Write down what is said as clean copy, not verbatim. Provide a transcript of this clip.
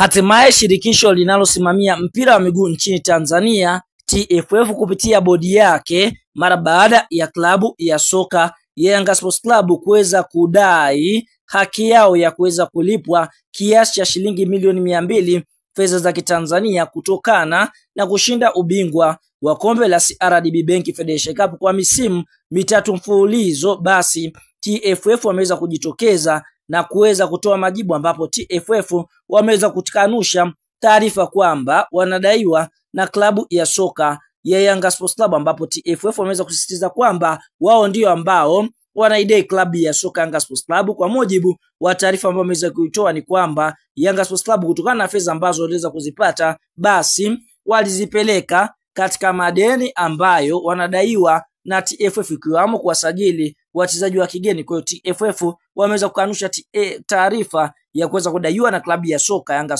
Hatimaye shirikisho linalosimamia mpira wa miguu nchini Tanzania TFF kupitia bodi yake mara baada ya klabu ya soka ya Yanga Sports Club kuweza kudai haki yao ya kuweza kulipwa kiasi cha shilingi milioni 200 fedha za Kitanzania kutokana na kushinda ubingwa wa kombe la CRDB Bank Federation Cup kwa misimu mitatu mfululizo. Basi TFF wameweza kujitokeza na kuweza kutoa majibu, ambapo TFF wameweza kukanusha taarifa kwamba wanadaiwa na klabu ya soka ya Yanga Sports Club, ambapo TFF wameweza kusisitiza kwamba wao ndio ambao wanaidai klabu ya soka Yanga Sports Club. Kwa mujibu wa taarifa ambayo wameweza kuitoa ni kwamba Yanga Sports Club kutokana na fedha ambazo waliweza kuzipata, basi walizipeleka katika madeni ambayo wanadaiwa na TFF, ikiwamo kuwasajili wachezaji wa kigeni. Kwa hiyo TFF wameweza kukanusha taarifa ya kuweza kudaiwa na klabu ya soka Yanga